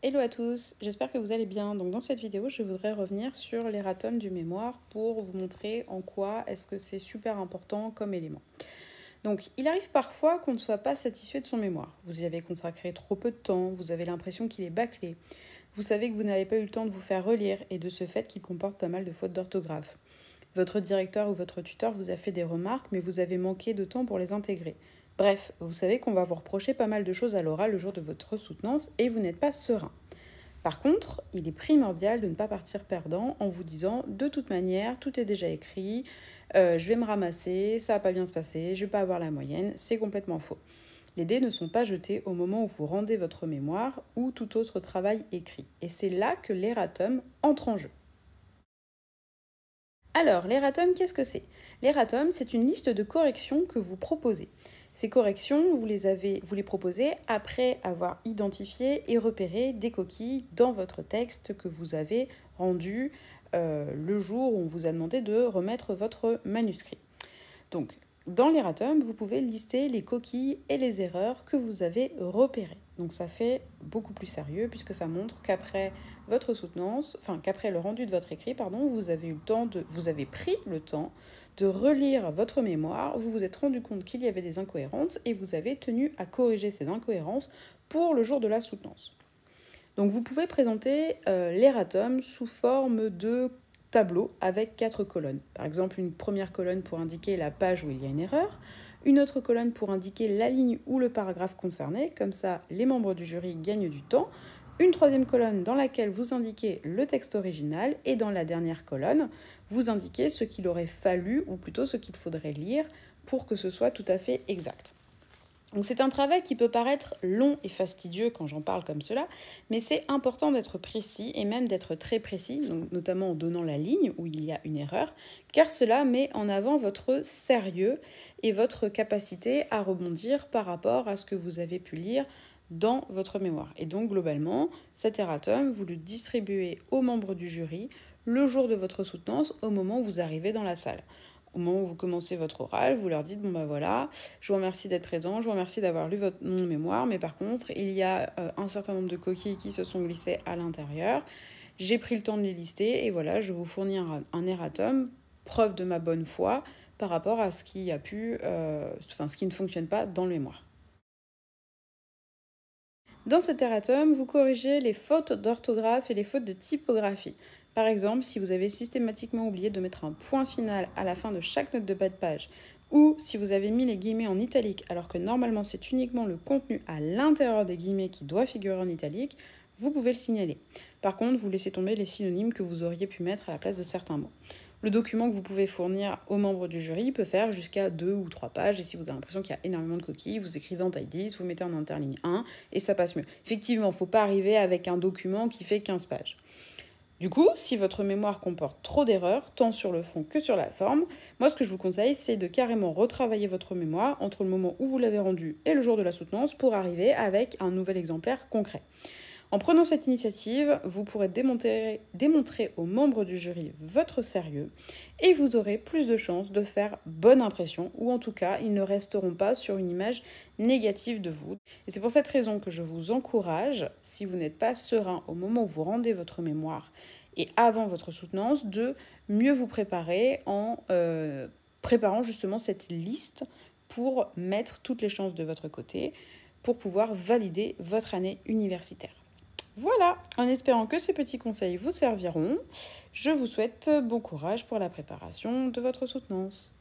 Hello à tous, j'espère que vous allez bien. Donc dans cette vidéo, je voudrais revenir sur l'erratum du mémoire pour vous montrer en quoi est-ce que c'est super important comme élément. Donc il arrive parfois qu'on ne soit pas satisfait de son mémoire. Vous y avez consacré trop peu de temps, vous avez l'impression qu'il est bâclé. Vous savez que vous n'avez pas eu le temps de vous faire relire et de ce fait qu'il comporte pas mal de fautes d'orthographe. Votre directeur ou votre tuteur vous a fait des remarques, mais vous avez manqué de temps pour les intégrer. Bref, vous savez qu'on va vous reprocher pas mal de choses à l'oral le jour de votre soutenance et vous n'êtes pas serein. Par contre, il est primordial de ne pas partir perdant en vous disant de toute manière, tout est déjà écrit, je vais me ramasser, ça va pas bien se passer, je vais pas avoir la moyenne, c'est complètement faux. Les dés ne sont pas jetés au moment où vous rendez votre mémoire ou tout autre travail écrit. Et c'est là que l'erratum entre en jeu. Alors, l'erratum, qu'est-ce que c'est? L'erratum, c'est une liste de corrections que vous proposez. Ces corrections, vous les proposez après avoir identifié et repéré des coquilles dans votre texte que vous avez rendu le jour où on vous a demandé de remettre votre manuscrit. Donc, dans l'erratum, vous pouvez lister les coquilles et les erreurs que vous avez repérées. Donc ça fait beaucoup plus sérieux puisque ça montre qu'après votre soutenance, enfin qu'après le rendu de votre écrit, pardon, vous avez pris le temps de relire votre mémoire, vous vous êtes rendu compte qu'il y avait des incohérences et vous avez tenu à corriger ces incohérences pour le jour de la soutenance. Donc vous pouvez présenter l'erratum sous forme de tableau avec 4 colonnes. Par exemple, une première colonne pour indiquer la page où il y a une erreur, une autre colonne pour indiquer la ligne ou le paragraphe concerné, comme ça les membres du jury gagnent du temps, une troisième colonne dans laquelle vous indiquez le texte original et dans la dernière colonne, vous indiquez ce qu'il aurait fallu, ou plutôt ce qu'il faudrait lire pour que ce soit tout à fait exact. Donc c'est un travail qui peut paraître long et fastidieux quand j'en parle comme cela, mais c'est important d'être précis et même d'être très précis, donc notamment en donnant la ligne où il y a une erreur, car cela met en avant votre sérieux et votre capacité à rebondir par rapport à ce que vous avez pu lire dans votre mémoire. Et donc globalement, cet erratum, vous le distribuez aux membres du jury le jour de votre soutenance au moment où vous arrivez dans la salle. Au moment où vous commencez votre oral, vous leur dites bon bah voilà, je vous remercie d'être présent, je vous remercie d'avoir lu mon mémoire, mais par contre, il y a un certain nombre de coquilles qui se sont glissées à l'intérieur. J'ai pris le temps de les lister et voilà, je vais vous fournir un erratum, preuve de ma bonne foi par rapport à ce qui a pu, ce qui ne fonctionne pas dans le mémoire. Dans cet erratum, vous corrigez les fautes d'orthographe et les fautes de typographie. Par exemple, si vous avez systématiquement oublié de mettre un point final à la fin de chaque note de bas de page, ou si vous avez mis les guillemets en italique alors que normalement c'est uniquement le contenu à l'intérieur des guillemets qui doit figurer en italique, vous pouvez le signaler. Par contre, vous laissez tomber les synonymes que vous auriez pu mettre à la place de certains mots. Le document que vous pouvez fournir aux membres du jury peut faire jusqu'à 2 ou 3 pages. Et si vous avez l'impression qu'il y a énormément de coquilles, vous écrivez en taille 10, vous mettez en interligne 1 et ça passe mieux. Effectivement, il ne faut pas arriver avec un document qui fait 15 pages. Du coup, si votre mémoire comporte trop d'erreurs, tant sur le fond que sur la forme, moi ce que je vous conseille, c'est de carrément retravailler votre mémoire entre le moment où vous l'avez rendu et le jour de la soutenance pour arriver avec un nouvel exemplaire concret. En prenant cette initiative, vous pourrez démontrer aux membres du jury votre sérieux et vous aurez plus de chances de faire bonne impression, ou en tout cas, ils ne resteront pas sur une image négative de vous. Et c'est pour cette raison que je vous encourage, si vous n'êtes pas serein au moment où vous rendez votre mémoire et avant votre soutenance, de mieux vous préparer en préparant justement cette liste pour mettre toutes les chances de votre côté pour pouvoir valider votre année universitaire. Voilà, en espérant que ces petits conseils vous serviront, je vous souhaite bon courage pour la préparation de votre soutenance.